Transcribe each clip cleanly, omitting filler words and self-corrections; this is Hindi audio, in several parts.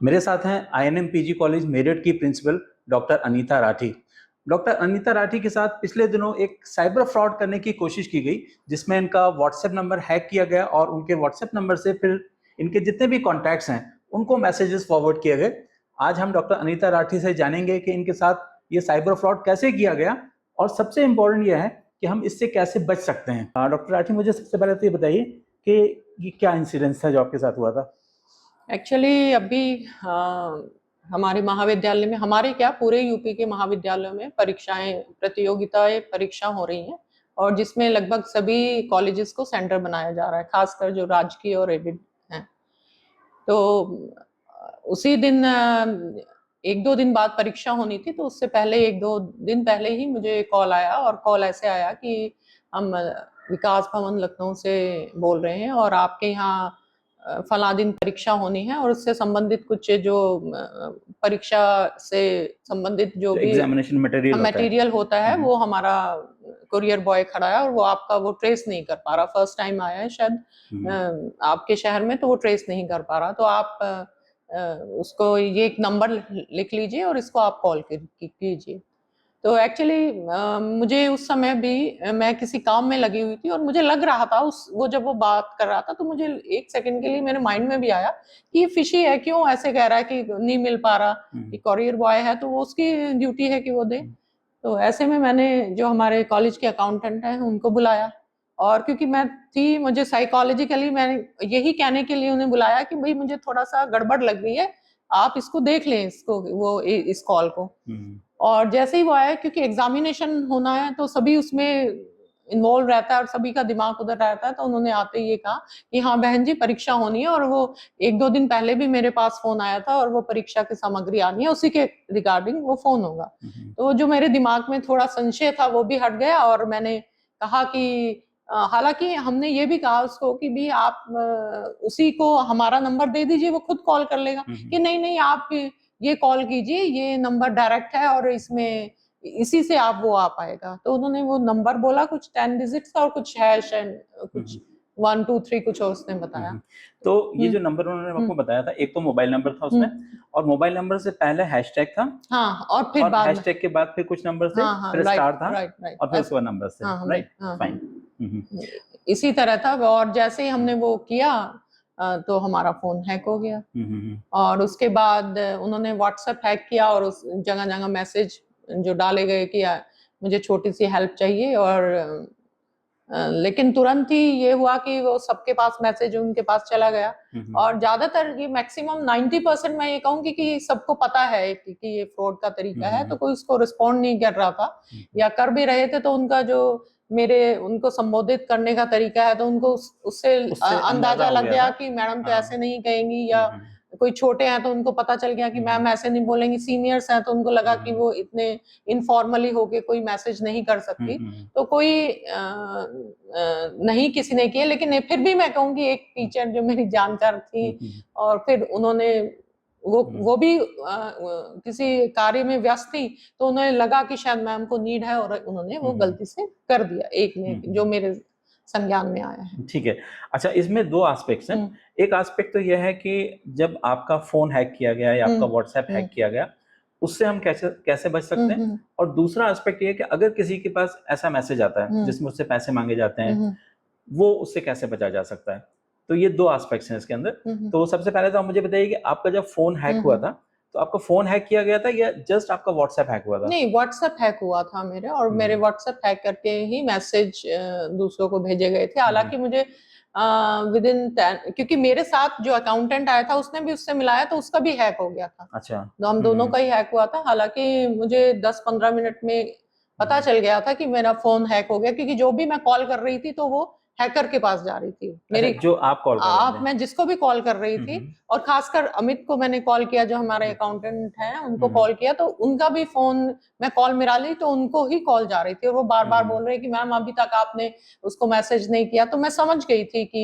मेरे साथ हैं आईएनएम पीजी कॉलेज मेरठ की principal doctor Anita Rathi. Doctor Anita Rathi के साथ पिछले दिनों एक साइबर फ्रॉड करने की कोशिश की गई, जिसमें इनका व्हाट्सएप नंबर हैक किया गया और उनके व्हाट्सएप नंबर से फिर इनके जितने भी कॉन्टैक्ट्स हैं उनको मैसेजेस फॉरवर्ड किए गए। आज हम डॉक्टर अनीता राठी से जानेंगे कि इनके साथ ये साइबर फ्रॉड कैसे किया गया और सबसे इम्पोर्टेंट ये है कि हम इससे कैसे बच सकते हैं। डॉक्टर राठी, मुझे सबसे पहले तो ये बताइए कि ये क्या इंसिडेंस था जो आपके साथ हुआ था। एक्चुअली अभी हमारे महाविद्यालय में, हमारे क्या पूरे यूपी के महाविद्यालयों में परीक्षाएं, प्रतियोगिताएं, परीक्षा हो रही हैं और जिसमें लगभग सभी कॉलेजेस को सेंटर बनाया जा रहा है, खासकर जो राजकीय और एडिड हैं। तो उसी दिन एक दो दिन बाद परीक्षा होनी थी, तो उससे पहले एक दो दिन पहले ही मुझे कॉल आया और कॉल ऐसे आया कि हम विकास भवन लखनऊ से बोल रहे हैं और आपके यहाँ फला दिन परीक्षा होनी है और उससे संबंधित कुछ जो परीक्षा से संबंधित जो भी एग्जामिनेशन मटेरियल होता है वो हमारा कुरियर बॉय खड़ा है और वो आपका वो ट्रेस नहीं कर पा रहा। फर्स्ट टाइम आया है शायद आपके शहर में, तो वो ट्रेस नहीं कर पा रहा। तो आप उसको ये एक नंबर लिख लीजिए और इसको आप कॉल कीजिए। तो एक्चुअली मुझे उस समय भी मैं किसी काम में लगी हुई थी और मुझे लग रहा था वो जब वो बात कर रहा था तो मुझे एक सेकंड के लिए मेरे माइंड में भी आया कि ये फिशी है, क्यों ऐसे कह रहा है कि नहीं मिल पा रहा, कि कॉरियर बॉय है तो वो उसकी ड्यूटी है कि वो दे। तो ऐसे में मैंने जो हमारे कॉलेज के अकाउंटेंट हैं उनको बुलाया और क्योंकि मैं थी, मुझे साइकोलॉजिकली मैंने यही कहने के लिए उन्हें बुलाया कि भाई मुझे थोड़ा सा गड़बड़ लग रही है, आप इसको देख लें, इसको वो इस कॉल को। और जैसे ही वो आया, क्योंकि एग्जामिनेशन होना है तो सभी उसमें इन्वॉल्व रहता है और सभी का दिमाग उधर रहता है, तो उन्होंने आते ही ये कहा कि हाँ बहन जी परीक्षा होनी है। और वो एक दो दिन पहले भी मेरे पास फोन आया था और वो परीक्षा की सामग्री आनी है, उसी के रिगार्डिंग वो फोन होगा। तो जो मेरे दिमाग में थोड़ा संशय था वो भी हट गया और मैंने कहा कि हालांकि हमने ये भी कहा उसको कि भी आप उसी को हमारा नंबर दे दीजिए, वो खुद कॉल कर लेगा। कि नहीं नहीं, आप ये कॉल कीजिए, ये नंबर डायरेक्ट है और इसमें इसी से आप वो आ पाएगा। तो उन्होंने वो नंबर बोला, कुछ 10 डिजिट्स का और कुछ हैश एंड कुछ 1 2 3 कुछ और उसने बताया। तो ये जो नंबर उन्होंने आपको बताया था, एक तो मोबाइल नंबर था उसमें और मोबाइल नंबर से पहले हैशटैग था। हाँ, और फिर बाद हैशटैग के बाद फिर कुछ नंबर थे, फिर स्टार था और फिर उसके बाद नंबर से। Right, fine. इसी तरह था। और जैसे ही हमने वो किया तो हमारा फोन हैक हो गया और उसके बाद उन्होंने व्हाट्सएप हैक किया और उस जगह जगह मैसेज जो डाले गए कि मुझे छोटी सी हेल्प चाहिए। और लेकिन तुरंत ही ये हुआ कि वो सबके पास मैसेज उनके पास चला गया। और ज्यादातर ये मैक्सिमम 90% मैं ये कहूंगी कि सबको पता है कि ये फ्रॉड का तरीका है, तो कोई उसको रिस्पॉन्ड नहीं कर रहा था या कर भी रहे थे तो उनका जो उनको संबोधित करने का तरीका है तो उनको उससे अंदाजा लग गया कि मैडम तो ऐसे नहीं कहेंगी, या कोई छोटे हैं तो उनको पता चल गया कि मैम ऐसे नहीं बोलेंगी, सीनियर्स हैं तो उनको लगा कि वो इतने इनफॉर्मली होके कोई मैसेज नहीं कर सकती। तो कोई नहीं किसी ने किया, लेकिन फिर भी मैं कहूंगी एक टीचर जो मेरी जानकार थी और फिर उन्होंने वो भी किसी कार्य में व्यस्त थी तो उन्हें लगा कि शायद मैम को नीड है और उन्होंने वो गलती से कर दिया, एक ने जो मेरे संज्ञान में आया है। ठीक है। अच्छा, इसमें दो एस्पेक्ट्स हैं। एक एस्पेक्ट तो यह है कि जब आपका फोन हैक किया गया या आपका व्हाट्सएप हैक किया गया, उससे हम कैसे कैसे बच सकते हैं। और दूसरा एस्पेक्ट ये है कि अगर किसी के पास ऐसा मैसेज आता है जिसमें उससे पैसे मांगे जाते हैं, वो उससे कैसे बचा जा सकता है। तो ये दो एस्पेक्ट्स हैं इसके अंदर। तो सबसे पहले तो आप मुझे बताइए कि आपका जब फोन हैक हुआ था तो आपका फोन हैक किया गया था या जस्ट आपका व्हाट्सएप हैक हुआ था? नहीं, व्हाट्सएप हैक हुआ था मेरे, और मेरे व्हाट्सएप हैक करके ही मैसेज दूसरों को भेजे गए थे। हालांकि मुझे विद इन 10, क्योंकि मेरे साथ जो अकाउंटेंट आया था उसने भी उससे मिलाया तो उसका भी हैक हो गया था। अच्छा। तो हम दोनों का ही हैक हुआ था। हालांकि मुझे 10-15 मिनट में पता चल गया था कि मेरा फोन हैक हो गया, क्योंकि जो भी मैं कॉल कर रही थी तो वो हैकर के पास जा रही थी मेरी। जो आप कॉल कर रहे थे? मैं जिसको भी कॉल कर रही थी और खासकर अमित को मैंने कॉल किया, जो हमारे अकाउंटेंट हैं उनको कॉल किया, तो उनका भी फोन मैं कॉल मिला ली तो उनको ही कॉल जा रही थी और वो बार बार बोल रहे कि मैम अभी तक आपने उसको मैसेज नहीं किया। तो मैं समझ गई थी कि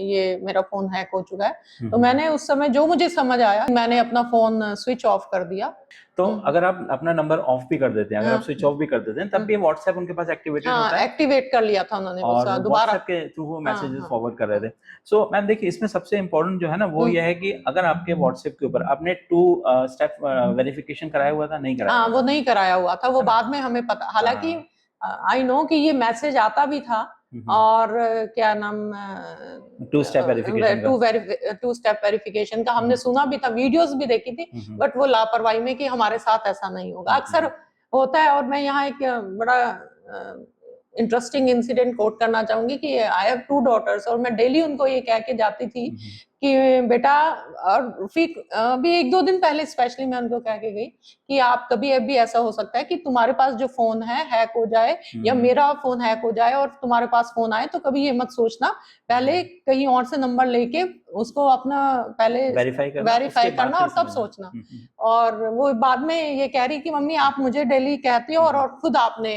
ये मेरा फोन हैक हो चुका है। तो मैंने उस समय जो मुझे समझ आया, मैंने अपना फोन स्विच ऑफ कर दिया तो अगर आप अपना नंबर ऑफ भी कर देते हैं, अगर आप स्विच ऑफ भी कर देते हैं, तब भी व्हाट्सएप उनके पास एक्टिवेटेड होता है एक्टिवेट कर लिया था उन्होंने और दोबारा। व्हाट्सएप के थ्रू वो मैसेजेस फॉरवर्ड कर रहे थे। सो मैम देखिए, इसमें सबसे इम्पोर्टेंट जो है ना वो ये है कि अगर आपके व्हाट्सएप के ऊपर आपने 2 स्टेप वेरिफिकेशन कराया हुआ था, नहीं कराया हाँ, हुआ वो था? नहीं कराया हुआ था, वो है ना? बाद में हमें पता, हालांकि हाँ। आई नो कि ये मैसेज आता भी था और क्या नाम 2 स्टेप वेरिफिकेशन का। टू स्टेप वेरिफिकेशन का हमने सुना भी था, वीडियोस भी देखी थी, बट वो लापरवाही में कि हमारे साथ ऐसा नहीं होगा। अक्सर होता है। और मैं यहाँ एक बड़ा इंटरेस्टिंग इंसिडेंट कोट करना चाहूंगी कि आई हैव 2 डॉटर्स और मैं डेली उनको ये कह के जाती थी कि बेटा, और फिर अभी 1-2 दिन पहले स्पेशली मैं उनको कह के गई कि आप कभी भी ऐसा हो सकता है कि तुम्हारे पास जो फोन है हैक हो जाए या मेरा फोन हैक हो जाए और तुम्हारे पास फोन आए, तो कभी ये मत सोचना, पहले कहीं और से नंबर लेके उसको अपना पहले वेरीफाई करना और तब सोचना। और वो बाद में ये कह रही कि मम्मी आप मुझे डेली कहती हो और खुद आपने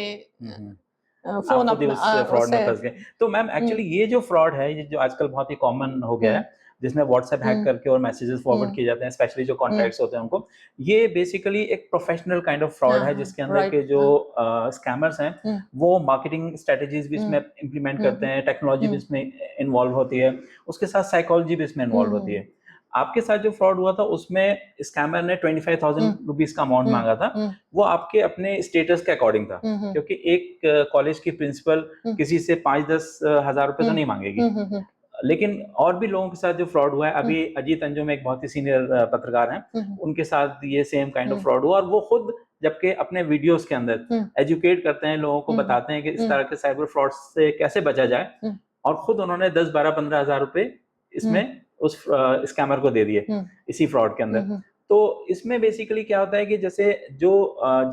फोन अपना उस फ्रॉड में फंस गए। तो मैम एक्चुअली ये जो फ्रॉड है, ये जो आजकल बहुत ही कॉमन हो गया है, जिसमें व्हाट्सएप हैक करके और मैसेजेस फॉरवर्ड किए जाते हैं, स्पेशली जो कॉन्टैक्ट्स होते हैं उनको, ये बेसिकली एक प्रोफेशनल काइंड ऑफ फ्रॉड है, जिसके अंदर के जो स्कैमर्स हैं वो मार्केटिंग स्ट्रेटजीज भी इसमें इंप्लीमेंट करते हैं, टेक्नोलॉजी भी इसमें इन्वॉल्व होती है, उसके साथ साइकोलॉजी भी इसमें इन्वॉल्व होती है। आपके साथ जो फ्रॉड हुआ था उसमें स्कैमर ने 25,000 रुपीज का अमाउंट मांगा था। वो आपके अपने स्टेटस के अकॉर्डिंग था, क्योंकि एक कॉलेज की प्रिंसिपल किसी से 5-10 हजार रुपए तो नहीं मांगेगी। लेकिन और भी लोगों के साथ जो फ्रॉड हुआ है, अभी अजीत अंजुम एक बहुत ही सीनियर पत्रकार हैं, उनके साथ ये सेम काइंड ऑफ फ्रॉड हुआ, और वो खुद जबकि अपने वीडियोस के अंदर एजुकेट करते हैं, लोगों को बताते हैं कि इस तरह के साइबर फ्रॉड से कैसे बचा जाए, और खुद उन्होंने 10-12-15 हजार रुपए इसमें उस स्कैमर को दे दिए इसी फ्रॉड के अंदर। तो इसमें बेसिकली क्या होता है कि जैसे जो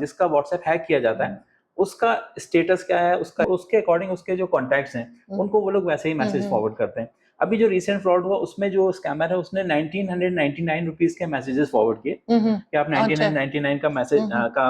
जिसका व्हाट्सएप हैक किया जाता है, उसका स्टेटस क्या है, उसके अकॉर्डिंग उसके जो कॉन्टैक्ट्स हैं उनको वो लोग वैसे ही मैसेज फॉरवर्ड करते हैं। अभी जो रिसेंट फ्रॉड हुआ उसमें जो स्कैमर है उसने 1999 रुपीज के मैसेजेस फॉरवर्ड किए कि आप 1999 का मैसेज का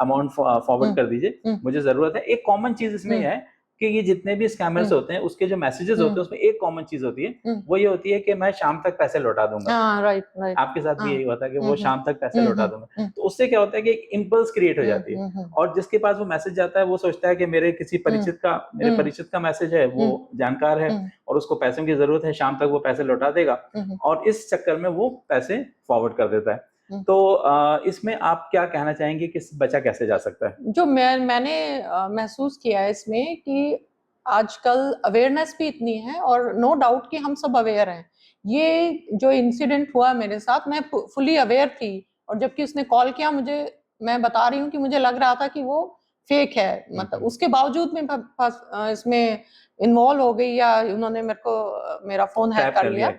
अमाउंट फॉरवर्ड कर दीजिए, मुझे जरूरत है। एक कॉमन चीज इसमें यह है कि ये जितने भी स्कैमर्स होते हैं उसके जो मैसेजेस होते हैं उसमें एक कॉमन चीज होती है, वो ये होती है कि मैं शाम तक पैसे लौटा दूंगा। राइट। आपके साथ भी यही होता है कि वो शाम तक पैसे लौटा दूंगा। तो उससे क्या होता है कि एक इम्पल्स क्रिएट हो जाती है, और जिसके पास वो मैसेज जाता है वो सोचता है कि मेरे परिचित का मैसेज है, वो जानकार है और उसको पैसों की जरूरत है, शाम तक वो पैसे लौटा देगा, और इस चक्कर में वो पैसे फॉरवर्ड कर देता है। तो इसमें आप क्या कहना चाहेंगे कि बचा कैसे जा सकता है? जो मैंने महसूस किया है इसमें कि आजकल अवेयरनेस भी इतनी है, और नो डाउट कि हम सब अवेयर हैं। ये जो इंसिडेंट हुआ मेरे साथ, मैं फुली अवेयर थी, और जबकि उसने कॉल किया मुझे, मैं बता रही हूँ कि मुझे लग रहा था कि वो फेक है, मतलब उसके बावजूद मैं इसमें इन्वॉल्व हो गई, या उन्होंने मेरा फोन हैक कर लिया।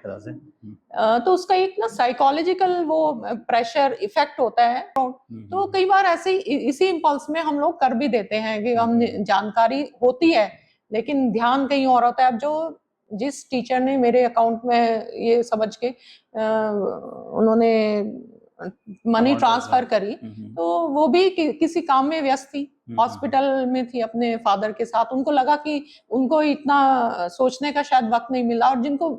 तो उसका एक ना साइकोलॉजिकल वो प्रेशर इफेक्ट होता है। तो कई बार ऐसे इसी इम्पल्स में हम लोग कर भी देते हैं कि हम जानकारी होती है लेकिन ध्यान कहीं और होता है। अब जिस टीचर ने मेरे अकाउंट में ये समझ के उन्होंने मनी ट्रांसफर करी, तो वो भी किसी काम में व्यस्त थी, हॉस्पिटल में थी अपने फादर के साथ। उनको लगा कि उनको इतना सोचने का शायद वक्त नहीं मिला, और जिनको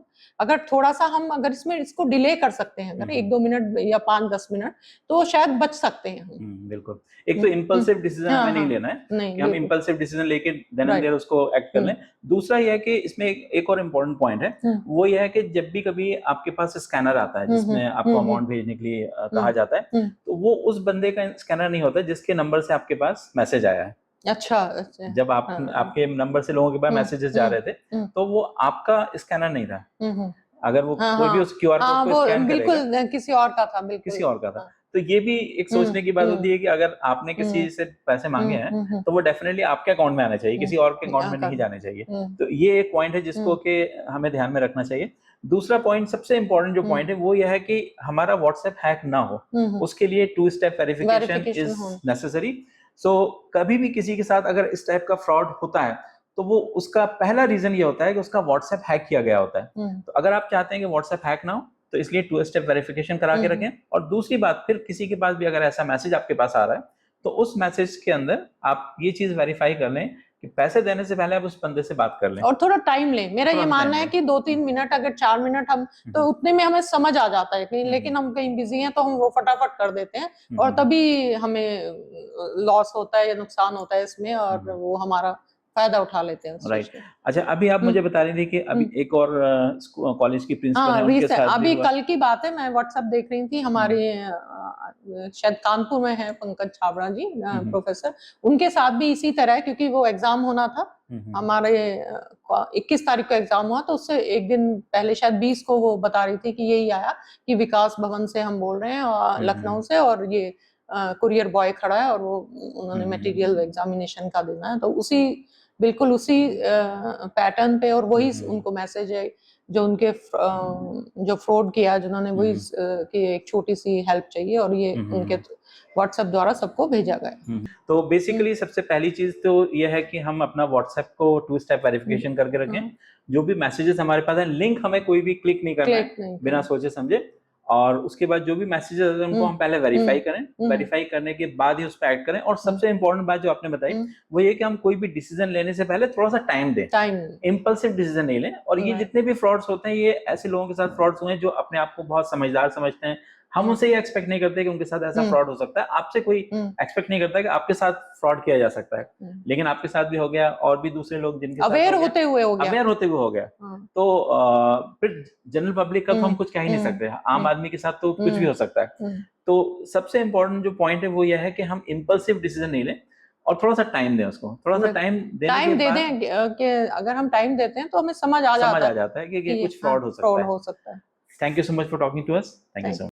अगर थोड़ा सा हम अगर इसको डिले कर सकते हैं, अगर 1-2 मिनट या 5-10 मिनट, तो शायद बच सकते हैं हम। बिल्कुल। एक तो इम्पल्सिव डिसीजन हमें नहीं लेना है कि हम इम्पल्सिव डिसीजन लेके देन एंड देयर उसको एक्ट कर लें। दूसरा यह है कि इसमें एक और इम्पोर्टेंट पॉइंट है, वो यह है कि जब भी कभी आपके पास स्कैनर आता है जिसमें आपको अमाउंट भेजने के लिए कहा जाता है, तो वो उस बंदे का स्कैनर नहीं होता जिसके नंबर से आपके पास मैसेज आया है। अच्छा। जब आपके नंबर से लोगों के पास मैसेजेस जा रहे थे, तो वो आपका स्कैनर नहीं था। अगर वो कोई भी उस क्यूआर कोड को स्कैन करेगा, बिल्कुल किसी और का था, बिल्कुल किसी और का था। तो ये भी एक सोचने की बात होती है कि अगर आपने किसी से पैसे मांगे हैं, तो वो डेफिनेटली आपके अकाउंट में आने चाहिए, किसी और के अकाउंट में नहीं जाने चाहिए। तो ये एक पॉइंट है जिसको कि हमें ध्यान में रखना चाहिए। दूसरा पॉइंट, सबसे इंपॉर्टेंट जो पॉइंट है, वो यह है कि हमारा व्हाट्सएप हैक ना हो, उसके लिए 2 स्टेप वेरिफिकेशन इज नेसेसरी। सो कभी भी किसी के साथ अगर इस टाइप का फ्रॉड होता है, तो वो उसका पहला रीजन ये होता है कि उसका व्हाट्सएप हैक किया गया होता है। तो अगर आप चाहते हैं कि व्हाट्सएप हैक ना हो, तो इसलिए 2 स्टेप वेरिफिकेशन करा के रखें। और दूसरी बात, फिर किसी के पास भी अगर ऐसा मैसेज आपके पास आ रहा है, तो उस मैसेज के अंदर आप ये चीज वेरीफाई कर लें कि पैसे देने से पहले आप उस बंदे से बात कर लें और थोड़ा टाइम लें। मेरा थोड़ा ये सा मानना time है लें। कि 2-3 मिनट, अगर 4 मिनट हम, तो उतने में हमें समझ आ जाता है कि, लेकिन हम कहीं बिजी हैं तो हम वो फटाफट कर देते हैं और तभी हमें लॉस होता है या नुकसान होता है इसमें, और वो हमारा फायदा उठा लेते हैं उस चीज राइट। का। अच्छा, अभी आप मुझे बता रही थी कि अभी एक और कॉलेज की प्रिंसिपल है, उनके साथ भी अभी हुआ। कल की बात है, मैं व्हाट्सएप देख रही थी, हमारे शायद कानपुर में है पंकज छाबड़ा जी, प्रोफेसर, उनके साथ भी इसी तरह है, क्योंकि वो एग्जाम होना था हमारे 21 तारीख को एग्जाम हुआ, तो उससे एक दिन पहले शायद 20 को वो बता रही थी कि यही आया कि विकास भवन से हम बोल रहे हैं, लखनऊ से, और ये कुरियर बॉय खड़ा है और वो उन्होंने मटेरियल एग्जामिनेशन का देना है, तो उसी बिल्कुल उसी पैटर्न पे और वही उनको मैसेज है जो उनके जो फ्रॉड किया जिन्होंने, वही कि एक छोटी सी हेल्प चाहिए, और ये उनके व्हाट्सएप द्वारा सबको भेजा गया। तो बेसिकली सबसे पहली चीज तो ये है कि हम अपना व्हाट्सएप को 2 स्टेप वेरिफिकेशन करके रखें। जो भी मैसेजेस हमारे पास है, लिंक हमें कोई भी क्लिक नहीं करना है बिना सोचे समझे, और उसके बाद जो भी मैसेजेस है उनको हम पहले वेरीफाई करें, वेरीफाई करने के बाद ही उस पर एक्ट करें। और सबसे इंपॉर्टेंट बात जो आपने बताई वो ये कि हम कोई भी डिसीजन लेने से पहले थोड़ा सा टाइम दें, इम्पल्सिव डिसीजन नहीं लें। और ये जितने भी फ्रॉड्स होते हैं, ये ऐसे लोगों के साथ फ्रॉड्स हुए हैं जो अपने आप को बहुत समझदार समझते हैं। हम उनसे ये एक्सपेक्ट नहीं करते कि उनके साथ ऐसा फ्रॉड हो सकता है। आपसे कोई एक्सपेक्ट नहीं करता कि आपके साथ फ्रॉड किया जा सकता है, लेकिन आपके साथ भी हो गया, और भी दूसरे लोग जिनके साथ अवेयर होते हुए हो गया। तो फिर जनरल पब्लिक का तो हम कुछ कह ही नहीं सकते, आम आदमी के साथ तो कुछ भी हो सकता है। तो सबसे इंपॉर्टेंट जो पॉइंट है वो यह है कि हम इम्पल्सिव डिसीजन नहीं लें और थोड़ा सा टाइम दें उसको। थोड़ा सा टाइम देने के बाद कि अगर हम टाइम देते हैं तो हमें समझ आ जाता है कि कुछ फ्रॉड हो सकता है। सकता है। Thank you so much for talking to us. Thank you so much.